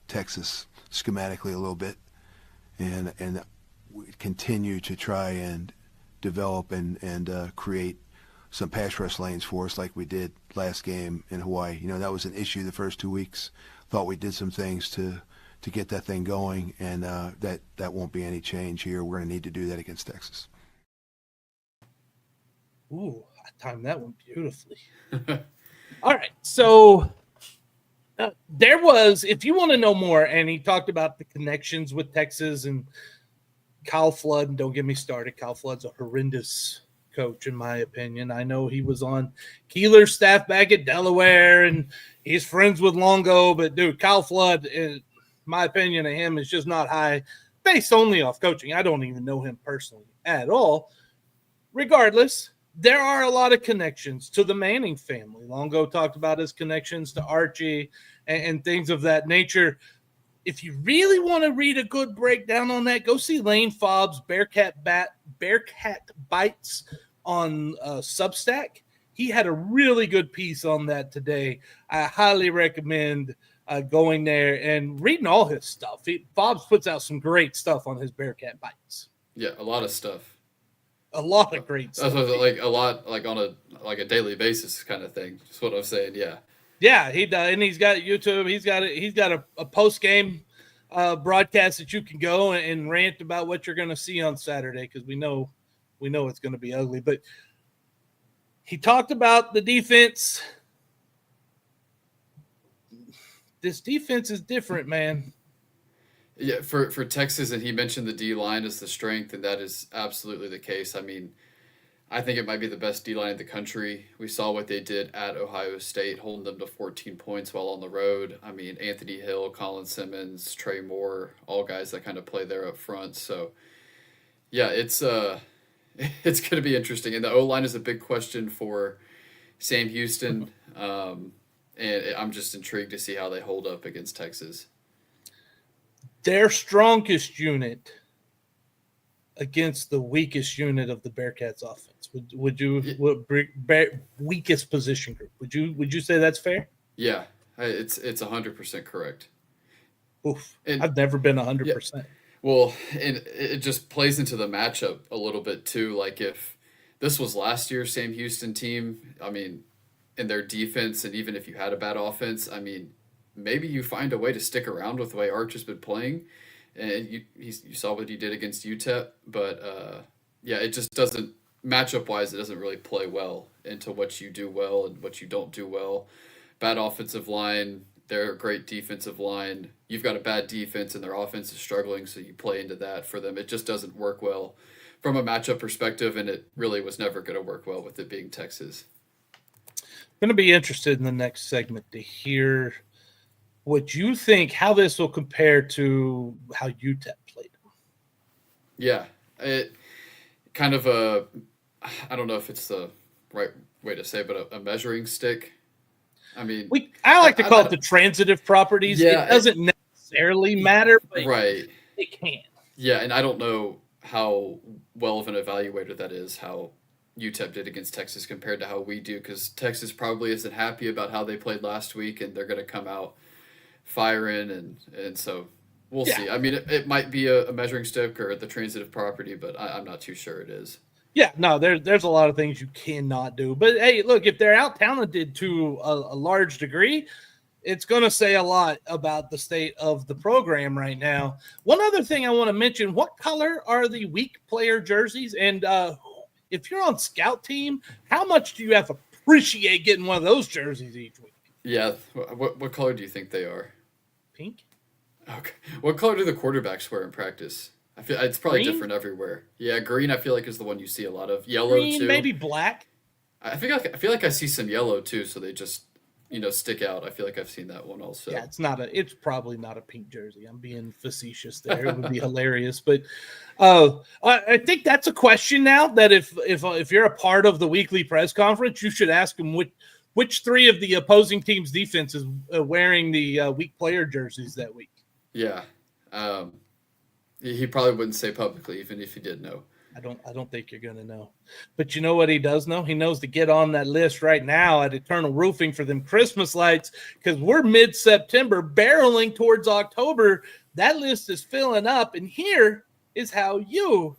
S7: Texas schematically a little bit, and continue to try and develop and create some pass rush lanes for us like we did last game in Hawaii. That was an issue the first 2 weeks. Thought we did some things to get that thing going, and that won't be any change here. We're going to need to do that against Texas.
S1: Ooh, I timed that one beautifully. All right, so there was, if you want to know more, and he talked about the connections with Texas and Kyle Flood, and don't get me started. Kyle Flood's a horrendous coach, in my opinion. I know he was on Keeler's staff back at Delaware, and he's friends with Longo, but dude, Kyle Flood, in my opinion of him, is just not high, based only off coaching. I don't even know him personally at all. Regardless, there are a lot of connections to the Manning family. Longo talked about his connections to Archie and things of that nature. If you really want to read a good breakdown on that, go see Lane Fobb's Bearcat Bites on Substack. He had a really good piece on that today. I highly recommend going there and reading all his stuff. Fobbs puts out some great stuff on his Bearcat Bites.
S2: Yeah, a lot of stuff.
S1: A lot of great stuff.
S2: Like a lot, like on a daily basis kind of thing. That's what I'm saying. Yeah.
S1: Yeah, he does, and he's got YouTube. He's got a post game broadcast that you can go and rant about what you're going to see on Saturday, because we know it's going to be ugly. But he talked about the defense. This defense is different, man.
S2: Yeah, for Texas, and he mentioned the D-line as the strength, and that is absolutely the case. I mean, I think it might be the best D-line in the country. We saw what they did at Ohio State, holding them to 14 points while on the road. I mean, Anthony Hill, Colin Simmons, Trey Moore, all guys that kind of play there up front. So, yeah, it's going to be interesting. And the O-line is a big question for Sam Houston, and I'm just intrigued to see how they hold up against Texas.
S1: Their strongest unit against the weakest unit of the Bearcats offense. Weakest position group. Would you say that's fair?
S2: Yeah, it's 100% correct.
S1: Oof. I've never been 100%.
S2: Yeah. Well, and it just plays into the matchup a little bit too. Like if this was last year's Sam Houston team, I mean, in their defense, and even if you had a bad offense, I mean, maybe you find a way to stick around with the way Arch has been playing. And you saw what he did against UTEP, but yeah, it just doesn't, matchup-wise, it doesn't really play well into what you do well and what you don't do well. Bad offensive line, they're a great defensive line. You've got a bad defense and their offense is struggling, so you play into that for them. It just doesn't work well from a matchup perspective, and it really was never going to work well with it being Texas.
S1: I'm going to be interested in the next segment to hear what you think, how this will compare to how UTEP played.
S2: Yeah, it kind of I don't know if it's the right way to say, but a measuring stick. I mean,
S1: I like to call it the transitive properties.
S2: Yeah,
S1: it doesn't necessarily matter, but
S2: right.
S1: It can.
S2: Yeah, and I don't know how well of an evaluator that is, how UTEP did against Texas compared to how we do, because Texas probably isn't happy about how they played last week, and they're going to come out firing, and so we'll see. I mean, it might be a measuring stick or the transitive property, but I'm not too sure it is.
S1: Yeah, no, there's a lot of things you cannot do. But hey, look, if they're out talented to a large degree, it's going to say a lot about the state of the program right now. One other thing I want to mention: what color are the weak player jerseys? And if you're on scout team, how much do you have to appreciate getting one of those jerseys each week?
S2: Yeah, what color do you think they are?
S1: Pink.
S2: Okay. What color do the quarterbacks wear in practice? I feel it's probably
S1: Green?
S2: different everywhere. Yeah, green I feel like is the one you see a lot of. Yellow
S1: Green,
S2: too.
S1: maybe black.
S2: I feel like I see some yellow too, so they just stick out. I feel like I've seen that one also.
S1: Yeah, it's probably not a pink jersey. I'm being facetious there. It would be hilarious, but I think that's a question now that if you're a part of the weekly press conference, you should ask them which three of the opposing team's defense is wearing the weak player jerseys that week.
S2: Yeah. He probably wouldn't say publicly, even if he did know.
S1: I don't think you're going to know. But you know what he does know? He knows to get on that list right now at Eternal Roofing for them Christmas lights, because we're mid-September, barreling towards October. That list is filling up, and here is how you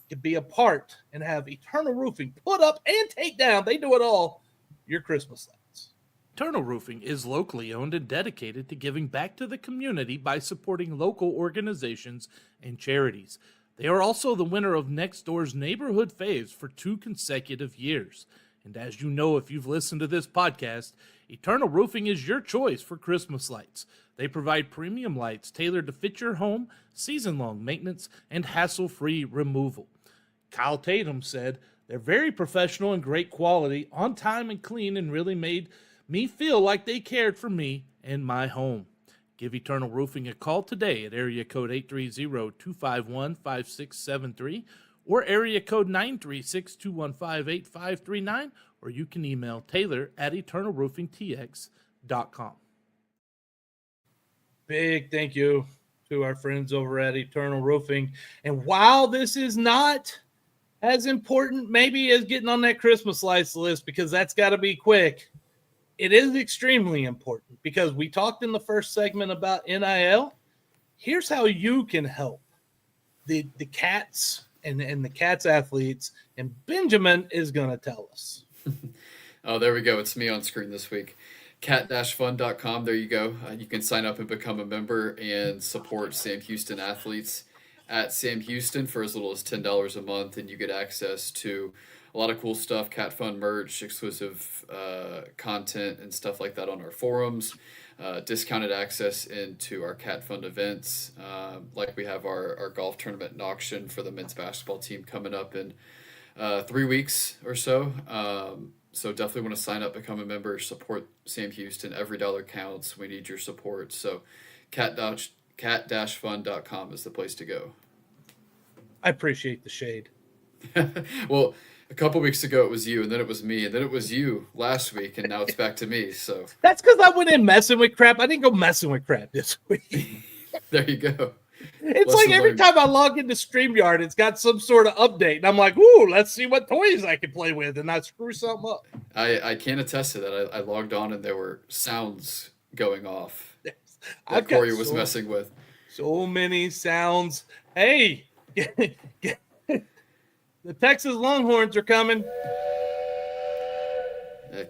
S1: can be a part and have Eternal Roofing put up and take down. They do it all. Your Christmas lights.
S3: Eternal Roofing is locally owned and dedicated to giving back to the community by supporting local organizations and charities. They are also the winner of Next Door's Neighborhood Faves for 2 consecutive years. And as you know, if you've listened to this podcast, Eternal Roofing is your choice for Christmas lights. They provide premium lights tailored to fit your home, season-long maintenance, and hassle-free removal. Kyle Tatum said, "They're very professional and great quality, on time and clean, and really made me feel like they cared for me and my home." Give Eternal Roofing a call today at area code 830-251-5673 or area code 936-215-8539, or you can email Taylor at eternalroofingtx.com.
S1: Big thank you to our friends over at Eternal Roofing. And while this is not as important maybe as getting on that Christmas lights list, because that's got to be quick, it is extremely important, because we talked in the first segment about NIL. Here's how you can help the Cats and the Cats athletes, and Benjamin is going to tell us.
S2: Oh, there we go. It's me on screen this week. cat-fund.com. There you go. You can sign up and become a member and support Sam Houston athletes at Sam Houston for as little as $10 a month, and you get access to a lot of cool stuff, Cat Fund merch, exclusive content and stuff like that on our forums, discounted access into our Cat Fund events, like we have our golf tournament and auction for the men's basketball team coming up in 3 weeks or so. So definitely want to sign up, become a member, support Sam Houston. Every dollar counts. We need your support. So cat-fund.com is the place to go.
S1: I appreciate the shade.
S2: Well, a couple weeks ago it was you, and then it was me, and then it was you last week, and now it's back to me. So
S1: that's because I went in messing with crap. I didn't go messing with crap this week.
S2: There you go.
S1: It's
S2: Lesson
S1: like every
S2: learned.
S1: time I log into StreamYard, it's got some sort of update, and I'm like, "Ooh, let's see what toys I can play with," and I screw something up.
S2: I can attest to that. I logged on and there were sounds going off that
S1: I've got
S2: Cory was messing with.
S1: so many sounds. Hey, the Texas Longhorns are coming.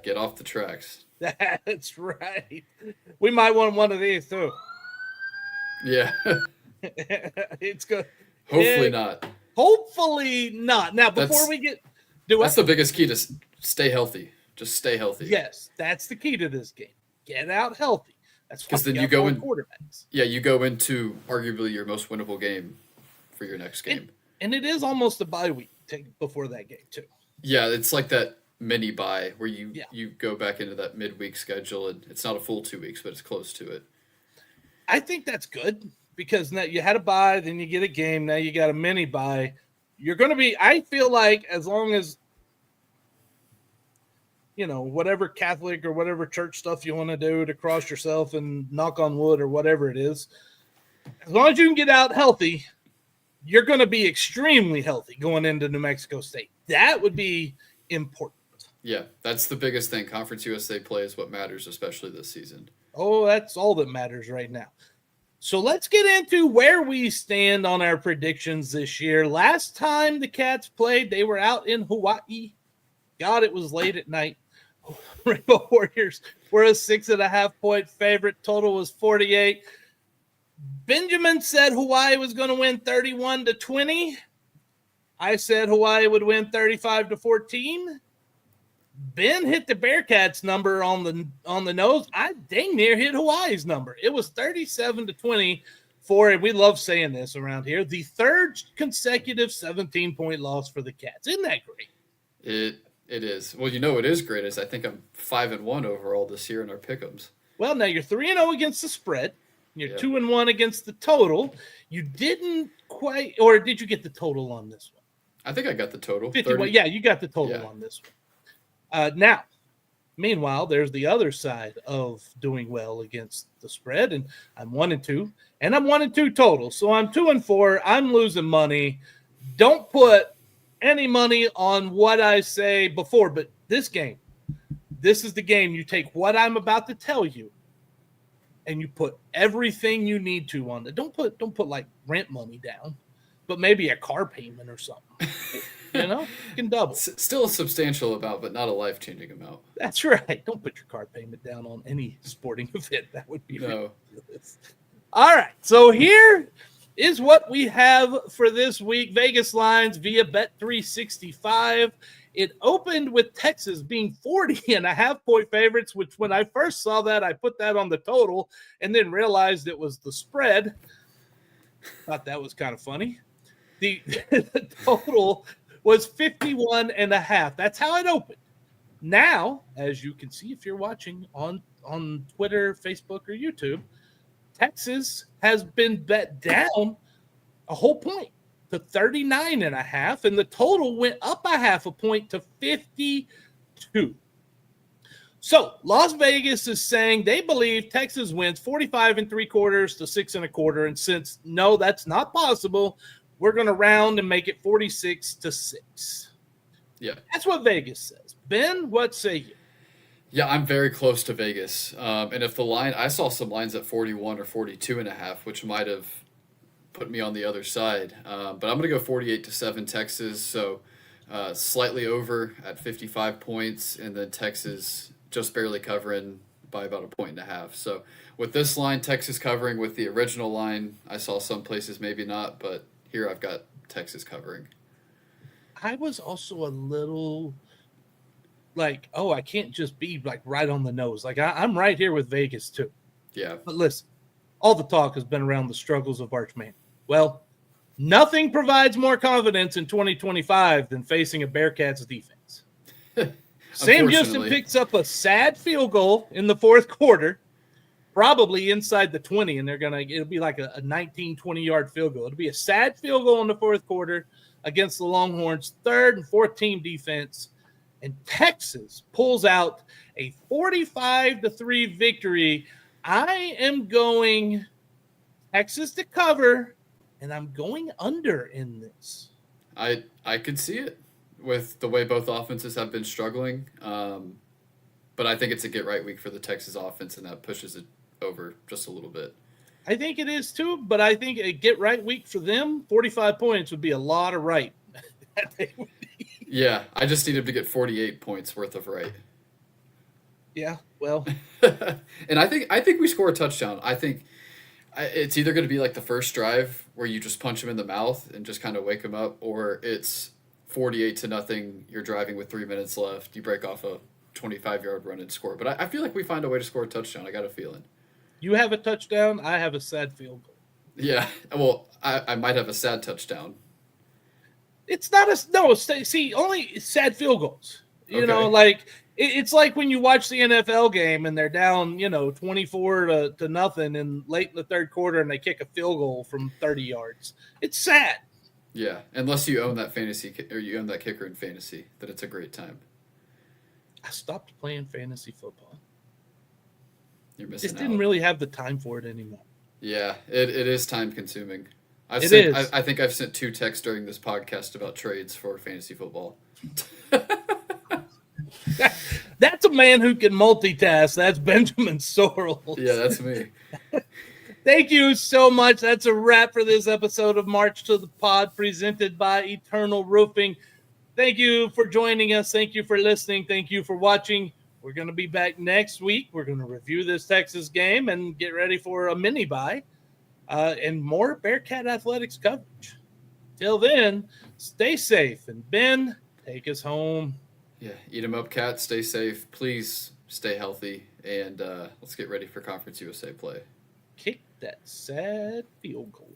S2: Get off the tracks.
S1: That's right. We might want one of these too.
S2: Yeah.
S1: It's good.
S2: Hopefully not.
S1: Hopefully not. Now, before
S2: That's-
S1: we get
S2: That's the biggest key to stay healthy. Just stay healthy.
S1: yes, that's the key to this game. Get out healthy. That's
S2: 'Cause then
S1: why
S2: you
S1: got
S2: go
S1: four
S2: in-
S1: quarterbacks.
S2: Yeah, you go into arguably your most winnable game for your next game.
S1: And it is almost a bye week before that game too.
S2: Yeah, it's like that mini bye where you
S1: Yeah.
S2: you go back into that midweek schedule, and it's not a full 2 weeks, but it's close to it.
S1: I think that's good, because now you had a bye, then you get a game, now you got a mini bye. You're going to be, I feel like, as long as, whatever Catholic or whatever church stuff you want to do to cross yourself and knock on wood or whatever it is, as long as you can get out healthy, you're going to be extremely healthy going into New Mexico State. That would be important.
S2: Yeah, that's the biggest thing. Conference USA play is what matters, especially this season.
S1: Oh, that's all that matters right now. So let's get into where we stand on our predictions this year. Last time the Cats played, they were out in Hawaii. God, it was late at night. Rainbow Warriors were a 6.5-point favorite. Total was 48. Benjamin said Hawaii was going to win 31-20. I said Hawaii would win 35-14. Ben hit the Bearkats number on the nose. I dang near hit Hawaii's number. It was 37-20. for, and we love saying this around here, the third consecutive 17-point loss for the Cats. Isn't that great?
S2: It is. Well, it is great. Is I think I'm 5-1 overall this year in our pick'ems.
S1: Well, now you're 3-0 against the spread. You're
S2: Yep.
S1: 2-1 against the total. You didn't quite, or did you get the total on this one?
S2: I think I got the total.
S1: 51.
S2: 30.
S1: Yeah, you got the total
S2: Yeah.
S1: on this one. Now, meanwhile, there's the other side of doing well against the spread, and I'm 1-2, and I'm 1-2 total. So I'm 2-4. I'm losing money. Don't put any money on what I say before, but this is the game. You take what I'm about to tell you, and you put everything you need to on it. Don't put like rent money down, but maybe a car payment or something. You can double.
S2: Still a substantial amount, but not a life-changing amount.
S1: That's right. Don't put your car payment down on any sporting event. That would be ridiculous. All right. So here is what we have for this week. Vegas lines via Bet365. It opened with Texas being 40.5-point favorites, which when I first saw that, I put that on the total and then realized it was the spread. Thought that was kind of funny. The total was 51.5. That's how it opened. Now, as you can see, if you're watching on Twitter, Facebook, or YouTube, Texas has been bet down a whole point to 39.5, and the total went up a half a point to 52. So Las Vegas is saying they believe Texas wins 45 3/4 to 6 1/4, and since no, that's not possible, we're going to round and make it 46 to 6.
S2: Yeah,
S1: that's what Vegas says. Ben, what say you?
S2: Yeah, I'm very close to Vegas. And if the line, I saw some lines at 41 or 42.5, which might have put me on the other side. But I'm going to go 48 to 7 Texas. So slightly over at 55 points, and then Texas just barely covering by about 1.5 points. So with this line, Texas covering. With the original line, I saw some places maybe not, but here I've got Texas covering.
S1: I was also a little like, oh, I can't just be like right on the nose. Like I'm right here with Vegas too.
S2: Yeah.
S1: But listen, all the talk has been around the struggles of Arch Manning. Well, nothing provides more confidence in 2025 than facing a Bearkats defense. Sam Houston picks up a sad field goal in the fourth quarter, probably inside the 20, and it'll be like a 19, 20-yard field goal. It'll be a sad field goal in the fourth quarter against the Longhorns' third and fourth team defense. And Texas pulls out a 45-3 victory. I am going Texas to cover, and I'm going under in this.
S2: I could see it with the way both offenses have been struggling. But I think it's a get-right week for the Texas offense, and that pushes it over just a little bit.
S1: I think it is too, but I think a get-right week for them, 45 points would be a lot of right.
S2: Yeah, I just need him to get 48 points worth of right.
S1: Yeah, well.
S2: And I think we score a touchdown. I think it's either going to be like the first drive where you just punch him in the mouth and just kind of wake him up, or it's 48-0. You're driving with 3 minutes left. You break off a 25-yard run and score. But I feel like we find a way to score a touchdown. I got a feeling. You
S1: have a touchdown. I have a sad field goal.
S2: Yeah, well, I might have a sad touchdown.
S1: It's not only sad field goals. You know, like it's like when you watch the NFL game and they're down, 24 to nothing and late in the third quarter and they kick a field goal from 30 yards. It's sad.
S2: Yeah, unless you own that or you own that kicker in fantasy, then it's a great time.
S1: I stopped playing fantasy football.
S2: You're missing
S1: Just didn't really have the time for it anymore.
S2: Yeah, it is time consuming. I think I've sent 2 texts during this podcast about trades for fantasy football.
S1: That's a man who can multitask. That's Benjamin Sorrells.
S2: Yeah, that's me.
S1: Thank you so much. That's a wrap for this episode of March to the Pod presented by Eternal Roofing. Thank you for joining us. Thank you for listening. Thank you for watching. We're going to be back next week. We're going to review this Texas game and get ready for a mini bye and more Bearcat athletics coverage. Till then, stay safe. And Ben, take us home.
S2: Yeah, eat 'em up, Cat. Stay safe. Please stay healthy. And let's get ready for Conference USA play.
S1: Kick that. that sad field goal.